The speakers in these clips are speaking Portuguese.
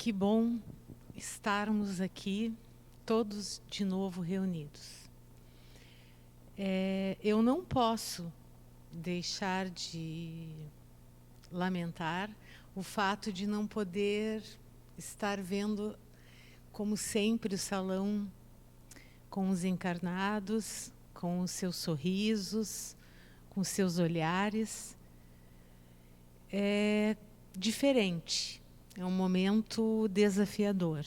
Que bom estarmos aqui, todos de novo reunidos. Eu não posso deixar de lamentar o fato de não poder estar vendo, como sempre, o salão com os encarnados, com os seus sorrisos, com os seus olhares. É diferente, é um momento desafiador.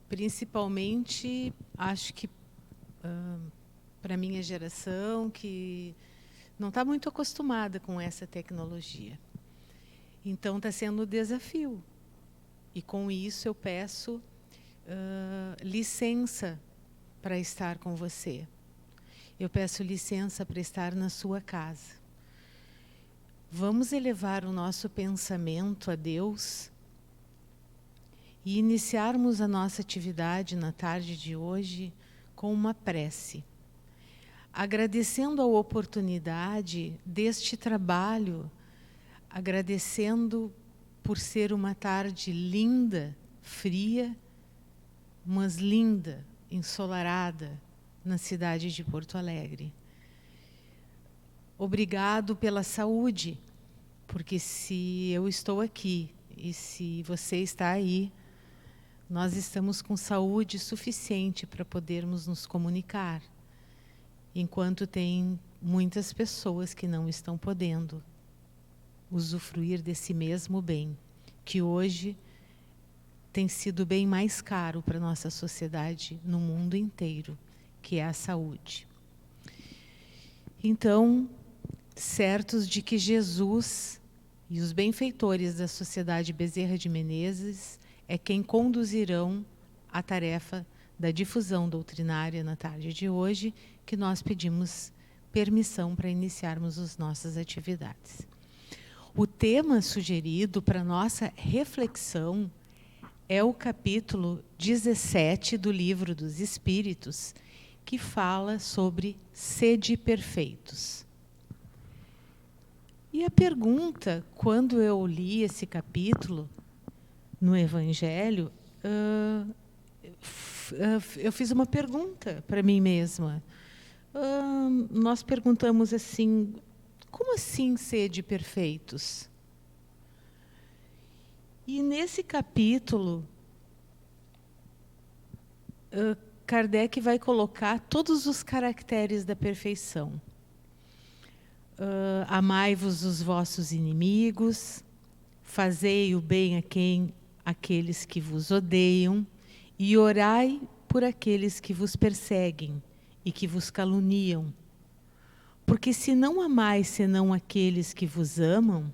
Principalmente, acho que para a minha geração, que não está muito acostumada com essa tecnologia. Então, está sendo um desafio. E, com isso, eu peço licença para estar com você. Eu peço licença para estar na sua casa. Vamos elevar o nosso pensamento a Deus e iniciarmos a nossa atividade na tarde de hoje com uma prece, agradecendo a oportunidade deste trabalho, agradecendo por ser uma tarde linda, fria, mas linda, ensolarada, na cidade de Porto Alegre. Obrigado pela saúde, porque se eu estou aqui e se você está aí, nós estamos com saúde suficiente para podermos nos comunicar, enquanto tem muitas pessoas que não estão podendo usufruir desse mesmo bem, que hoje tem sido bem mais caro para a nossa sociedade no mundo inteiro, que é a saúde. Então, certos de que Jesus e os benfeitores da Sociedade Bezerra de Menezes é quem conduzirão a tarefa da difusão doutrinária na tarde de hoje, que nós pedimos permissão para iniciarmos as nossas atividades. O tema sugerido para nossa reflexão é o capítulo 17 do Livro dos Espíritos, que fala sobre sede perfeitos. E a pergunta, quando eu li esse capítulo no Evangelho, eu fiz uma pergunta para mim mesma. Nós perguntamos assim, como assim sede perfeitos? E nesse capítulo, Kardec vai colocar todos os caracteres da perfeição. Amai-vos os vossos inimigos, fazei o bem àqueles que vos odeiam, e orai por aqueles que vos perseguem e que vos caluniam. Porque se não amais senão aqueles que vos amam,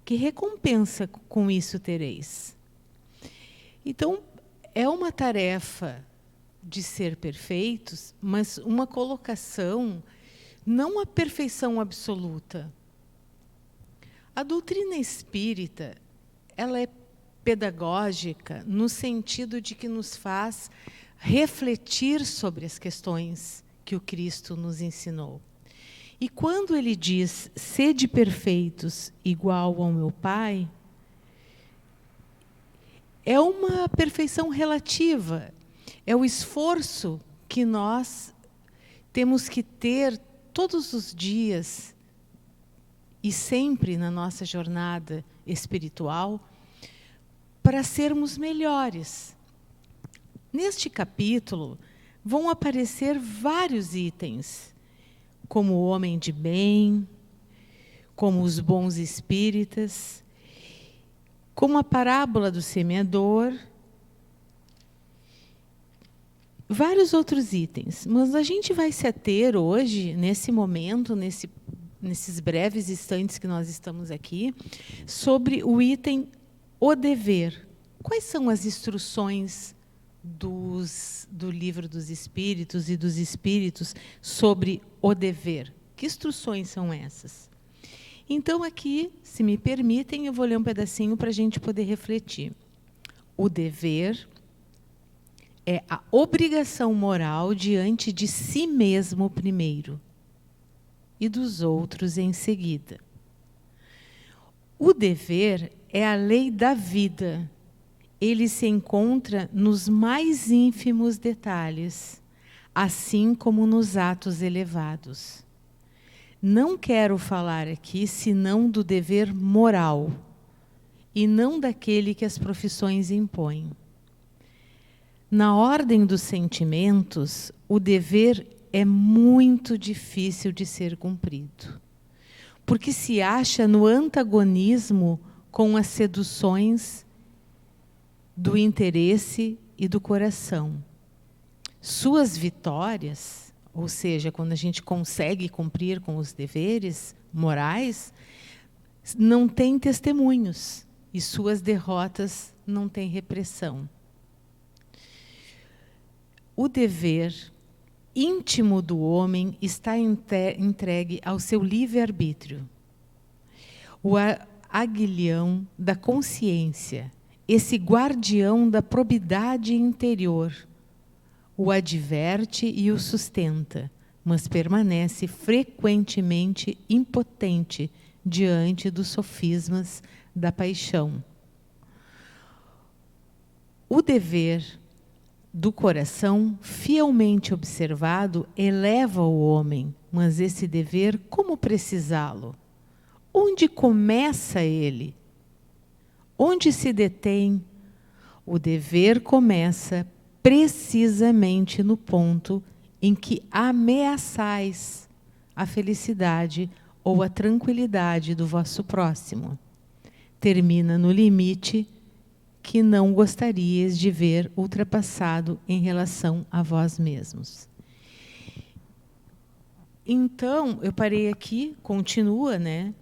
que recompensa com isso tereis? Então, é uma tarefa de ser perfeitos, mas uma colocação, não a perfeição absoluta. A doutrina espírita, ela é pedagógica no sentido de que nos faz refletir sobre as questões que o Cristo nos ensinou. E quando ele diz, sede perfeitos igual ao meu Pai, é uma perfeição relativa, é o esforço que nós temos que ter todos os dias e sempre na nossa jornada espiritual para sermos melhores. Neste capítulo vão aparecer vários itens, como o homem de bem, como os bons espíritas, como a parábola do semeador, vários outros itens. Mas a gente vai se ater hoje, nesse momento, nesses breves instantes que nós estamos aqui, sobre o item o dever. Quais são as instruções do Livro dos Espíritos e dos Espíritos sobre o dever? Que instruções são essas? Então, aqui, se me permitem, eu vou ler um pedacinho para a gente poder refletir. O dever é a obrigação moral diante de si mesmo primeiro e dos outros em seguida. O dever é a lei da vida. Ele se encontra nos mais ínfimos detalhes, assim como nos atos elevados. Não quero falar aqui senão do dever moral, e não daquele que as profissões impõem. Na ordem dos sentimentos, o dever é muito difícil de ser cumprido, porque se acha no antagonismo com as seduções do interesse e do coração. Suas vitórias, ou seja, quando a gente consegue cumprir com os deveres morais, não têm testemunhos, e suas derrotas não têm repressão. O dever íntimo do homem está entregue ao seu livre-arbítrio. O aguilhão da consciência, esse guardião da probidade interior, o adverte e o sustenta, mas permanece frequentemente impotente diante dos sofismas da paixão. O dever do coração, fielmente observado, eleva o homem, mas esse dever, como precisá-lo? Onde começa ele? Onde se detém? O dever começa precisamente no ponto em que ameaçais a felicidade ou a tranquilidade do vosso próximo. Termina no limite que não gostaríeis de ver ultrapassado em relação a vós mesmos. Então, eu parei aqui, continua, né?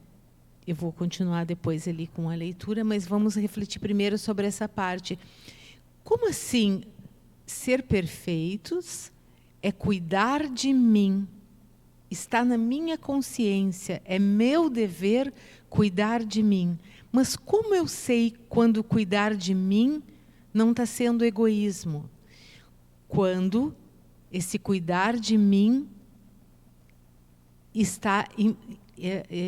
Eu vou continuar depois ali com a leitura, mas vamos refletir primeiro sobre essa parte. Como assim ser perfeitos é cuidar de mim? Está na minha consciência, é meu dever cuidar de mim. Mas como eu sei quando cuidar de mim não está sendo egoísmo? Quando esse cuidar de mim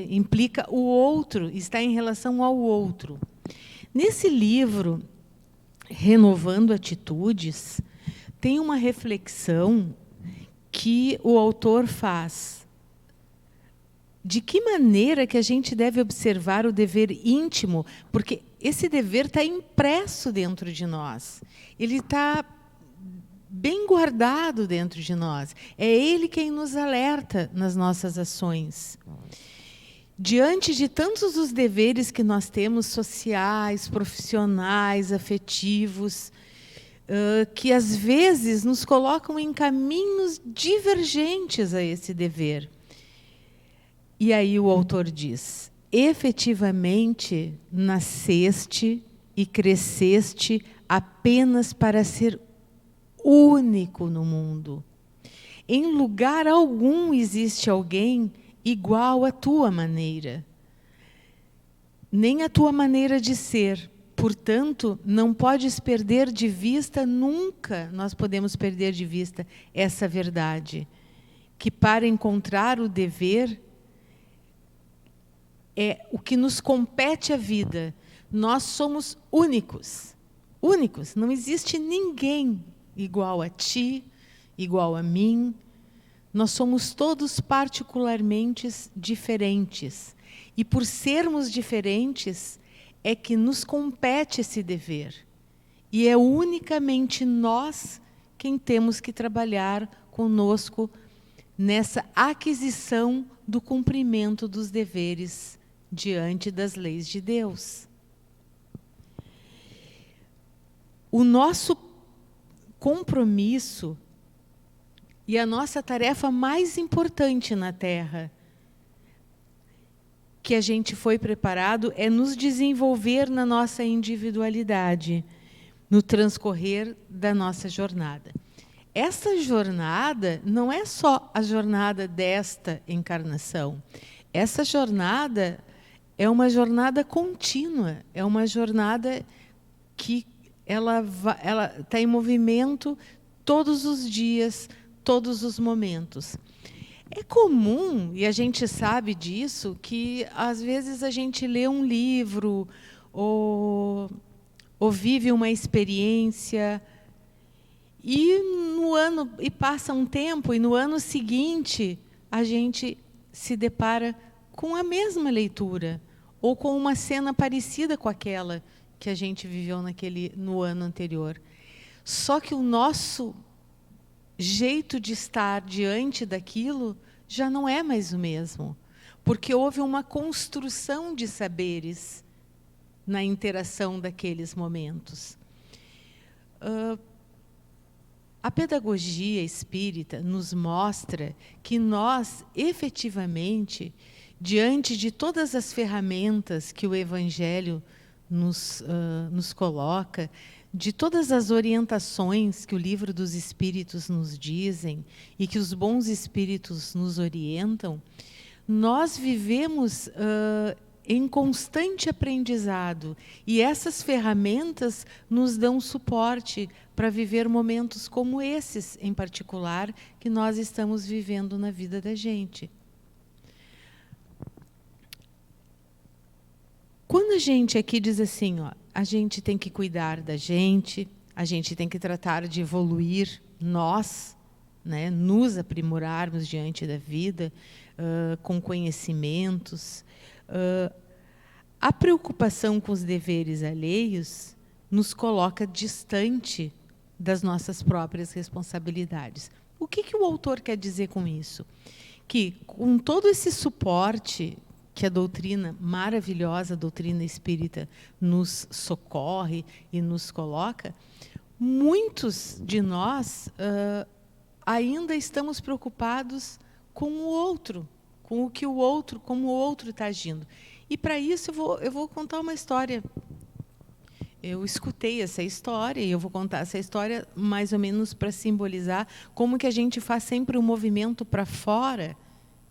implica o outro, está em relação ao outro. Nesse livro, Renovando Atitudes, tem uma reflexão que o autor faz. De que maneira que a gente deve observar o dever íntimo? Porque esse dever está impresso dentro de nós. Ele está bem guardado dentro de nós. É ele quem nos alerta nas nossas ações. Diante de tantos os deveres que nós temos, sociais, profissionais, afetivos, que às vezes nos colocam em caminhos divergentes a esse dever. E aí o autor diz: efetivamente nasceste e cresceste apenas para ser único no mundo. Em lugar algum existe alguém igual à tua maneira, nem a tua maneira de ser. Portanto, não podes perder de vista, nunca nós podemos perder de vista essa verdade, que para encontrar o dever é o que nos compete a vida. Nós somos únicos, únicos. Não existe ninguém igual a ti, igual a mim. Nós somos todos particularmente diferentes. E por sermos diferentes, é que nos compete esse dever. E é unicamente nós quem temos que trabalhar conosco nessa aquisição do cumprimento dos deveres diante das leis de Deus. O nosso compromisso e a nossa tarefa mais importante na Terra, que a gente foi preparado, é nos desenvolver na nossa individualidade, no transcorrer da nossa jornada. Essa jornada não é só a jornada desta encarnação. Essa jornada é uma jornada contínua, é uma jornada que ela está em movimento todos os dias, todos os momentos. É comum, e a gente sabe disso, que às vezes a gente lê um livro ou vive uma experiência e passa um tempo e no ano seguinte a gente se depara com a mesma leitura ou com uma cena parecida com aquela que a gente viveu no ano anterior. Só que o nosso jeito de estar diante daquilo já não é mais o mesmo, porque houve uma construção de saberes na interação daqueles momentos. A pedagogia espírita nos mostra que nós, efetivamente, diante de todas as ferramentas que o Evangelho nos coloca, de todas as orientações que o Livro dos Espíritos nos dizem e que os bons espíritos nos orientam, nós vivemos em constante aprendizado e essas ferramentas nos dão suporte para viver momentos como esses, em particular, que nós estamos vivendo na vida da gente. Quando a gente aqui diz assim, ó, a gente tem que cuidar da gente, a gente tem que tratar de evoluir nós, né, nos aprimorarmos diante da vida, com conhecimentos. A preocupação com os deveres alheios nos coloca distante das nossas próprias responsabilidades. O que o autor quer dizer com isso? Que, com todo esse suporte que a doutrina maravilhosa, a doutrina espírita, nos socorre e nos coloca, muitos de nós ainda estamos preocupados com o outro, com o que o outro, como o outro está agindo. E, para isso, eu vou contar uma história. Eu escutei essa história e eu vou contar essa história mais ou menos para simbolizar como que a gente faz sempre um movimento para fora,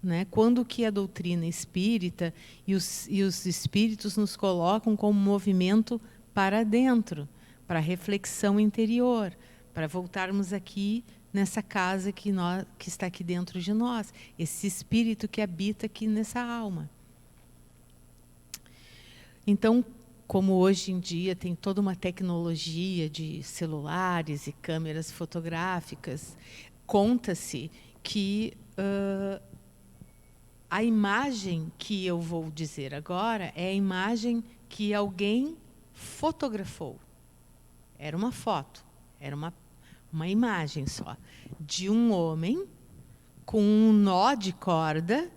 né? Quando que a doutrina espírita e os espíritos nos colocam como movimento para dentro, para reflexão interior, para voltarmos aqui nessa casa que está aqui dentro de nós, esse espírito que habita aqui nessa alma. Então, como hoje em dia tem toda uma tecnologia de celulares e câmeras fotográficas, conta-se que a imagem que eu vou dizer agora é a imagem que alguém fotografou. Era uma foto, era uma imagem só, de um homem com um nó de corda,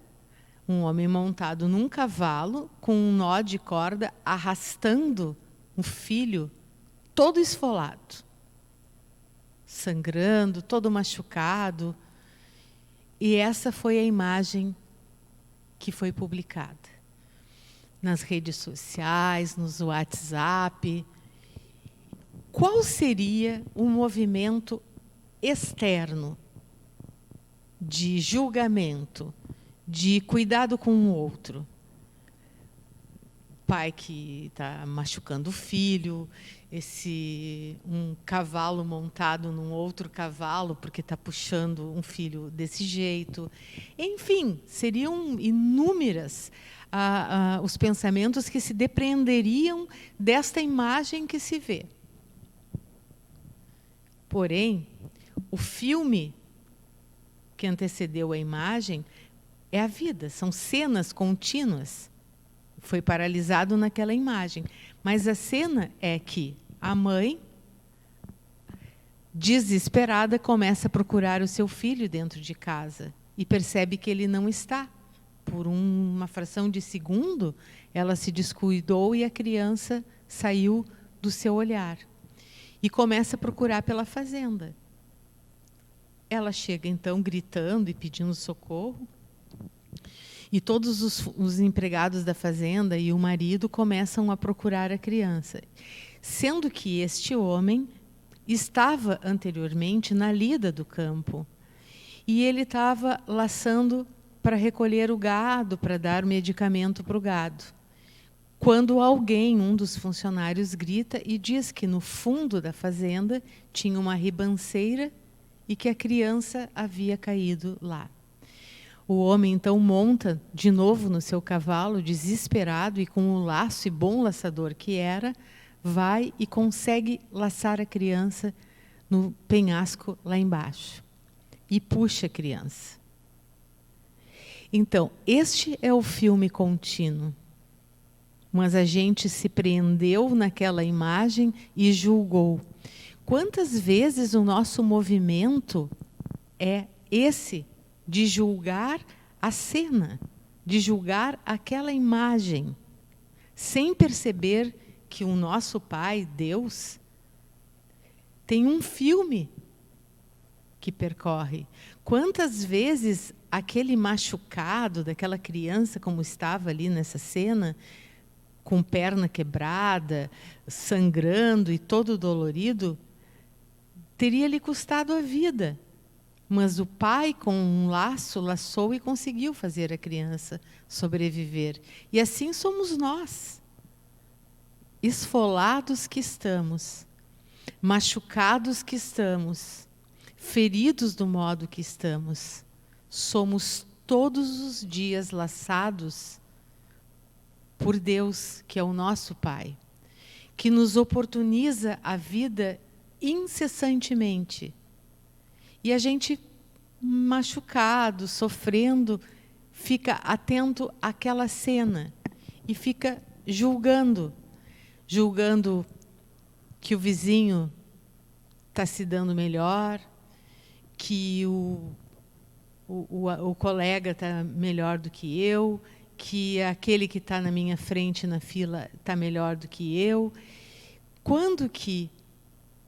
um homem montado num cavalo, com um nó de corda, arrastando um filho todo esfolado, sangrando, todo machucado. E essa foi a imagem que foi publicada nas redes sociais, nos WhatsApp. Qual seria o movimento externo de julgamento, de cuidado com o outro? Pai que está machucando o filho, um cavalo montado num outro cavalo porque está puxando um filho desse jeito. Enfim, seriam inúmeras os pensamentos que se depreenderiam desta imagem que se vê. Porém, o filme que antecedeu a imagem é a vida, são cenas contínuas. Foi paralisado naquela imagem. Mas a cena é que a mãe, desesperada, começa a procurar o seu filho dentro de casa e percebe que ele não está. Por uma fração de segundo, ela se descuidou e a criança saiu do seu olhar. E começa a procurar pela fazenda. Ela chega, então, gritando e pedindo socorro. E todos os empregados da fazenda e o marido começam a procurar a criança. Sendo que este homem estava anteriormente na lida do campo. E ele estava laçando para recolher o gado, para dar medicamento para o gado. Quando alguém, um dos funcionários, grita e diz que no fundo da fazenda tinha uma ribanceira e que a criança havia caído lá. O homem então monta de novo no seu cavalo, desesperado, e com o laço e bom laçador que era, vai e consegue laçar a criança no penhasco lá embaixo. E puxa a criança. Então, este é o filme contínuo. Mas a gente se prendeu naquela imagem e julgou. Quantas vezes o nosso movimento é esse, de julgar a cena, de julgar aquela imagem, sem perceber que o nosso Pai, Deus, tem um filme que percorre. Quantas vezes aquele machucado daquela criança, como estava ali nessa cena, com perna quebrada, sangrando e todo dolorido, teria lhe custado a vida. Mas o pai, com um laço, laçou e conseguiu fazer a criança sobreviver. E assim somos nós, esfolados que estamos, machucados que estamos, feridos do modo que estamos. Somos todos os dias laçados por Deus, que é o nosso Pai, que nos oportuniza a vida incessantemente. E a gente, machucado, sofrendo, fica atento àquela cena e fica julgando que o vizinho está se dando melhor, que o colega está melhor do que eu, que aquele que está na minha frente na fila está melhor do que eu. Quando que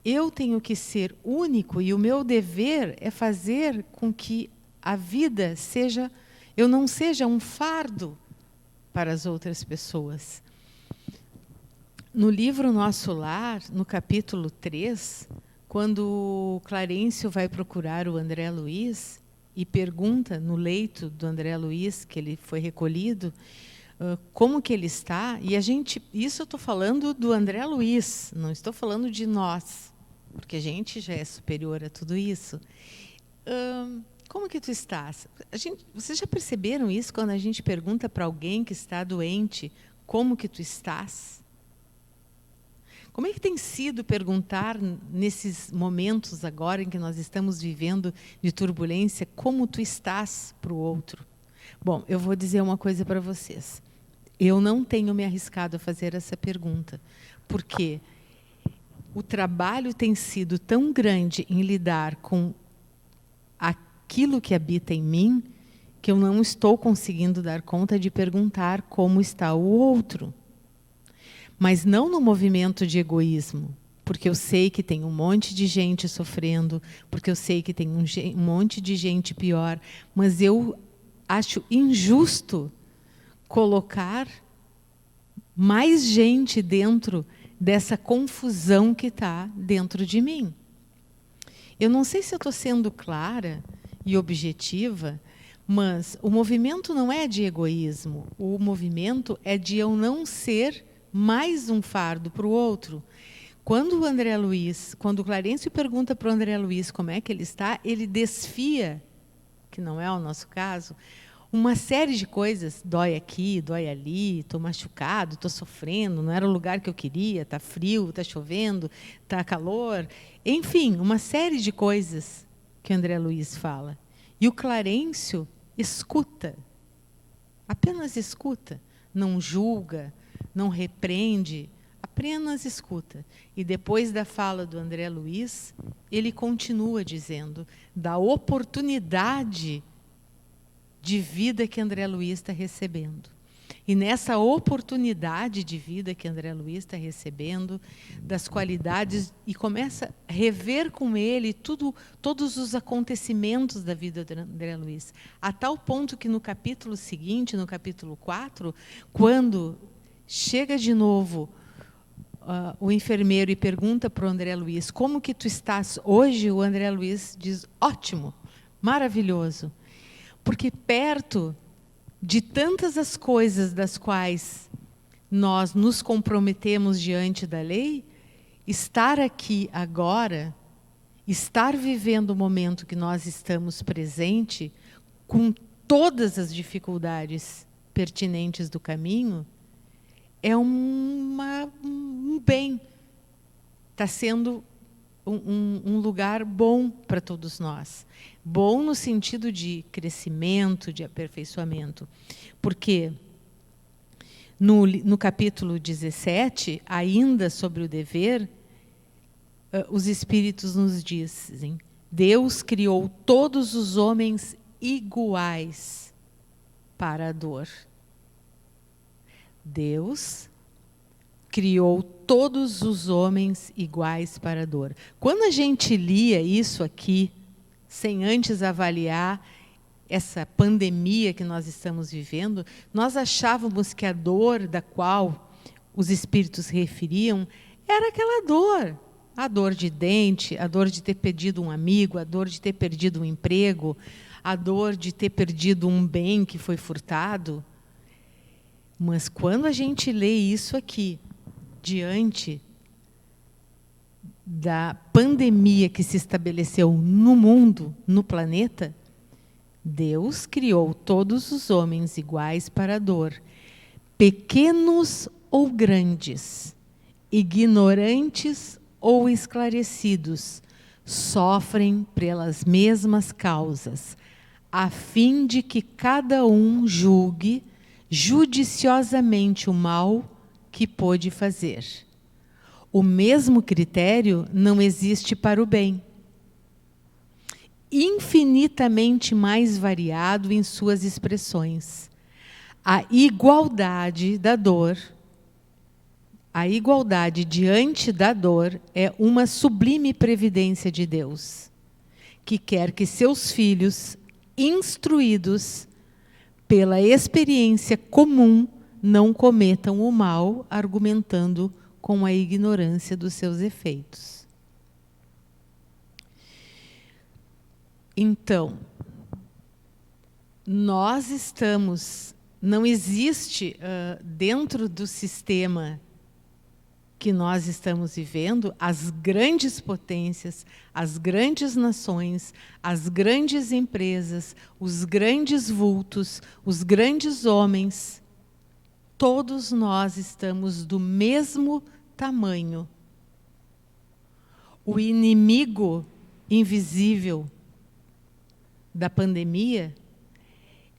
eu tenho que ser único e o meu dever é fazer com que a vida seja, eu não seja um fardo para as outras pessoas. No livro Nosso Lar, no capítulo 3, quando o Clarencio vai procurar o André Luiz e pergunta no leito do André Luiz, que ele foi recolhido, como que ele está, e isso eu estou falando do André Luiz, não estou falando de nós, porque a gente já é superior a tudo isso. Como que tu estás? Vocês já perceberam isso quando a gente pergunta para alguém que está doente, como que tu estás? Como é que tem sido perguntar nesses momentos agora em que nós estamos vivendo de turbulência, como tu estás para o outro? Bom, eu vou dizer uma coisa para vocês. Eu não tenho me arriscado a fazer essa pergunta, porque o trabalho tem sido tão grande em lidar com aquilo que habita em mim, que eu não estou conseguindo dar conta de perguntar como está o outro. Mas não no movimento de egoísmo, porque eu sei que tem um monte de gente sofrendo, porque eu sei que tem um monte de gente pior, mas eu acho injusto colocar mais gente dentro dessa confusão que está dentro de mim. Eu não sei se eu estou sendo clara e objetiva, mas o movimento não é de egoísmo, o movimento é de eu não ser mais um fardo para o outro. Quando o Clarencio pergunta para o André Luiz como é que ele está, ele desfia, que não é o nosso caso, uma série de coisas. Dói aqui, dói ali, estou machucado, estou sofrendo, não era o lugar que eu queria, está frio, está chovendo, está calor. Enfim, uma série de coisas que o André Luiz fala. E o Clarencio escuta, apenas escuta, não julga, não repreende, apenas escuta. E depois da fala do André Luiz, ele continua dizendo da oportunidade de vida que André Luiz está recebendo. E nessa oportunidade de vida que André Luiz está recebendo, das qualidades, e começa a rever com ele todos os acontecimentos da vida de André Luiz, a tal ponto que no capítulo seguinte, no capítulo 4, quando chega de novo o enfermeiro e pergunta para o André Luiz, como que tu estás hoje? O André Luiz diz, ótimo, maravilhoso. Porque perto de tantas as coisas das quais nós nos comprometemos diante da lei, estar aqui agora, estar vivendo o momento que nós estamos presente, com todas as dificuldades pertinentes do caminho, é um bem. Está sendo um lugar bom para todos nós. Bom no sentido de crescimento, de aperfeiçoamento. Porque no capítulo 17, ainda sobre o dever, os Espíritos nos dizem: Deus criou todos os homens iguais para a dor. Deus criou todos os homens iguais para a dor. Quando a gente lia isso aqui, sem antes avaliar essa pandemia que nós estamos vivendo, nós achávamos que a dor da qual os espíritos se referiam era aquela dor. A dor de dente, a dor de ter perdido um amigo, a dor de ter perdido um emprego, a dor de ter perdido um bem que foi furtado. Mas quando a gente lê isso aqui, diante da pandemia que se estabeleceu no mundo, no planeta, Deus criou todos os homens iguais para a dor, pequenos ou grandes, ignorantes ou esclarecidos, sofrem pelas mesmas causas, a fim de que cada um julgue judiciosamente o mal que pôde fazer. O mesmo critério não existe para o bem. Infinitamente mais variado em suas expressões. A igualdade da dor, a igualdade diante da dor é uma sublime previdência de Deus, que quer que seus filhos, instruídos pela experiência comum, não cometam o mal, argumentando com a ignorância dos seus efeitos. Então, nós estamos, não existe dentro do sistema que nós estamos vivendo, as grandes potências, as grandes nações, as grandes empresas, os grandes vultos, os grandes homens, todos nós estamos do mesmo tamanho. O inimigo invisível da pandemia,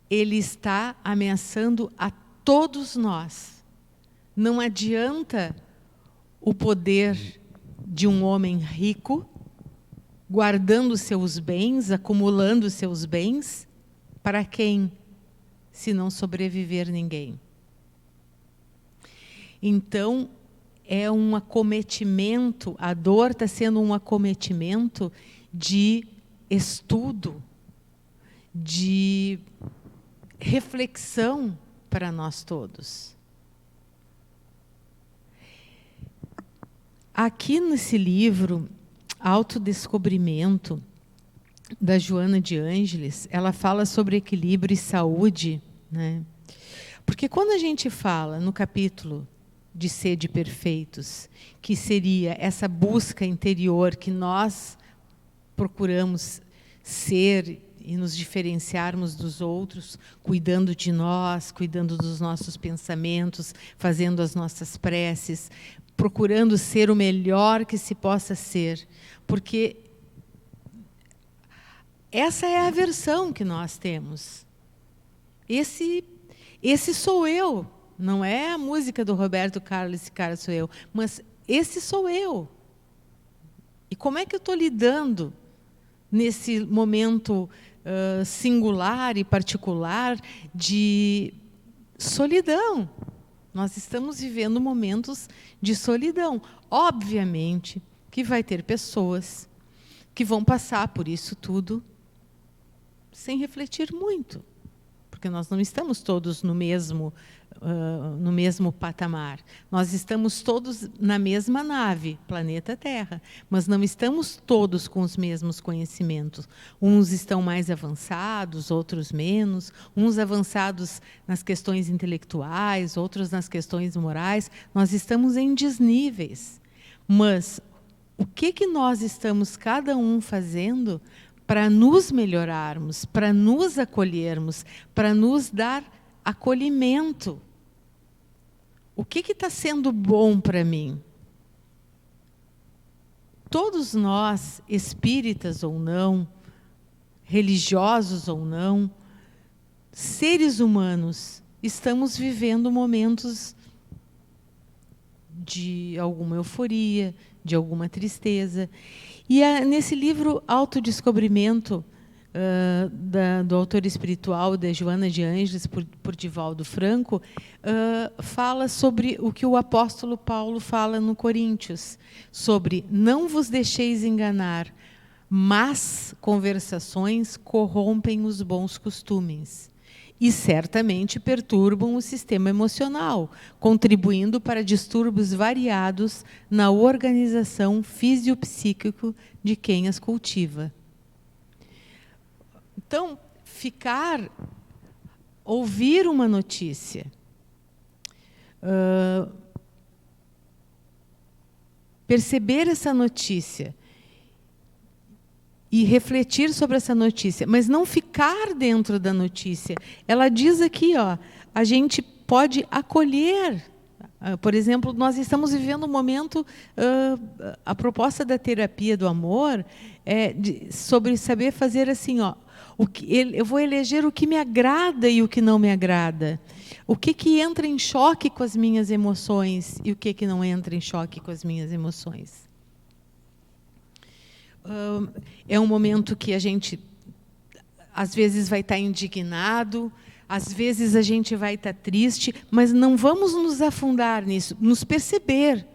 ele está ameaçando a todos nós. Não adianta o poder de um homem rico, guardando seus bens, acumulando seus bens, para quem? Se não sobreviver ninguém. Então, é um acometimento, a dor está sendo um acometimento de estudo, de reflexão para nós todos. Aqui nesse livro, Autodescobrimento, da Joana de Ângeles, ela fala sobre equilíbrio e saúde, né? Porque quando a gente fala no capítulo de sede perfeitos, que seria essa busca interior que nós procuramos ser e nos diferenciarmos dos outros, cuidando de nós, cuidando dos nossos pensamentos, fazendo as nossas preces, procurando ser o melhor que se possa ser, porque essa é a versão que nós temos. Esse sou eu. Não é a música do Roberto Carlos, esse cara sou eu, mas esse sou eu. E como é que eu estou lidando nesse momento singular e particular de solidão? Nós estamos vivendo momentos de solidão. Obviamente que vai ter pessoas que vão passar por isso tudo sem refletir muito, porque nós não estamos todos no mesmo patamar. Nós estamos todos na mesma nave, planeta Terra, mas não estamos todos com os mesmos conhecimentos. Uns estão mais avançados, outros menos. Uns avançados nas questões intelectuais, outros nas questões morais. Nós estamos em desníveis. Mas o que nós estamos cada um fazendo para nos melhorarmos, para nos acolhermos, para nos dar acolhimento. O que está sendo bom para mim? Todos nós, espíritas ou não, religiosos ou não, seres humanos, estamos vivendo momentos de alguma euforia, de alguma tristeza. E nesse livro Autodescobrimento, do autor espiritual, da Joana de Ângeles, por Divaldo Franco, fala sobre o que o apóstolo Paulo fala no Coríntios, sobre não vos deixeis enganar, más conversações corrompem os bons costumes e certamente perturbam o sistema emocional, contribuindo para distúrbios variados na organização fisiopsíquica de quem as cultiva. Então, ouvir uma notícia, perceber essa notícia e refletir sobre essa notícia, mas não ficar dentro da notícia. Ela diz aqui, a gente pode acolher. Por exemplo, nós estamos vivendo um momento, a proposta da terapia do amor é sobre saber fazer assim, eu vou eleger o que me agrada e o que não me agrada. O que entra em choque com as minhas emoções e o que não entra em choque com as minhas emoções. É um momento que a gente, às vezes, vai estar indignado, às vezes a gente vai estar triste, mas não vamos nos afundar nisso, nos perceber.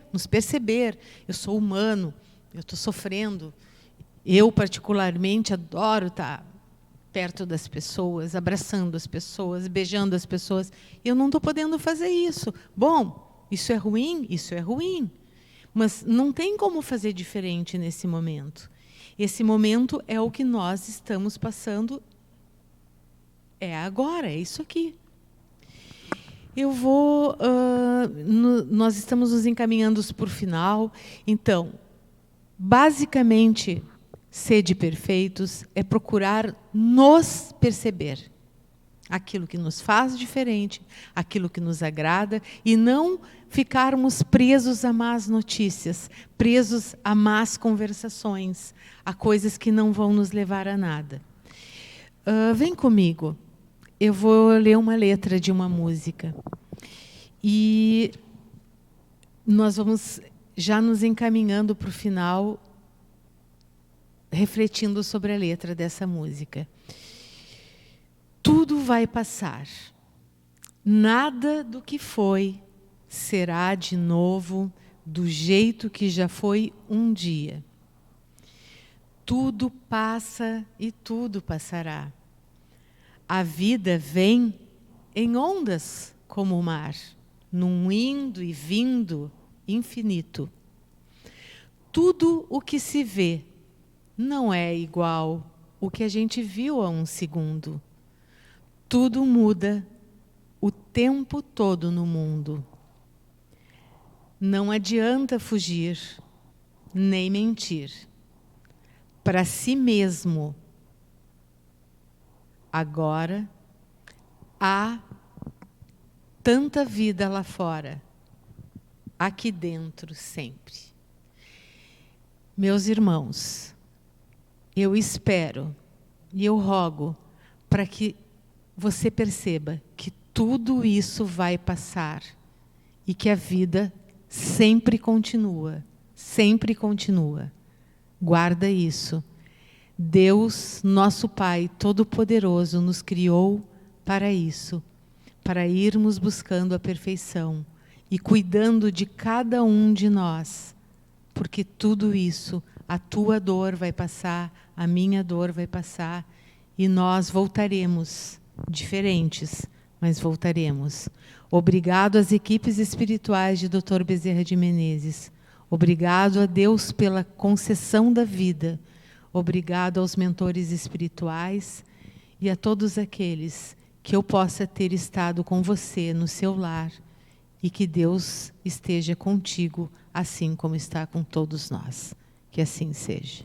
Eu sou humano, eu estou sofrendo. Eu, particularmente, adoro estar perto das pessoas, abraçando as pessoas, beijando as pessoas. Eu não estou podendo fazer isso. Bom, isso é ruim? Isso é ruim. Mas não tem como fazer diferente nesse momento. Esse momento é o que nós estamos passando. É agora, é isso aqui. Nós estamos nos encaminhando para o final. Então, basicamente, sede perfeitos é procurar nos perceber. Aquilo que nos faz diferente, aquilo que nos agrada, e não ficarmos presos a más notícias, presos a más conversações, a coisas que não vão nos levar a nada. Vem comigo. Eu vou ler uma letra de uma música. E nós vamos já nos encaminhando para o final, refletindo sobre a letra dessa música. Tudo vai passar. Nada do que foi será de novo do jeito que já foi um dia. Tudo passa e tudo passará. A vida vem em ondas como o mar, num indo e vindo infinito. Tudo o que se vê não é igual o que a gente viu há um segundo. Tudo muda o tempo todo no mundo. Não adianta fugir, nem mentir. Para si mesmo, agora, há tanta vida lá fora, aqui dentro sempre. Meus irmãos, eu espero e eu rogo para que você perceba que tudo isso vai passar e que a vida sempre continua, sempre continua. Guarda isso. Deus, nosso Pai Todo-Poderoso, nos criou para isso, para irmos buscando a perfeição e cuidando de cada um de nós, porque tudo isso, a tua dor vai passar, a minha dor vai passar e nós voltaremos diferentes, mas voltaremos. Obrigado às equipes espirituais de Dr. Bezerra de Menezes. Obrigado a Deus pela concessão da vida. Obrigado aos mentores espirituais e a todos aqueles que eu possa ter estado com você no seu lar e que Deus esteja contigo, assim como está com todos nós. Que assim seja.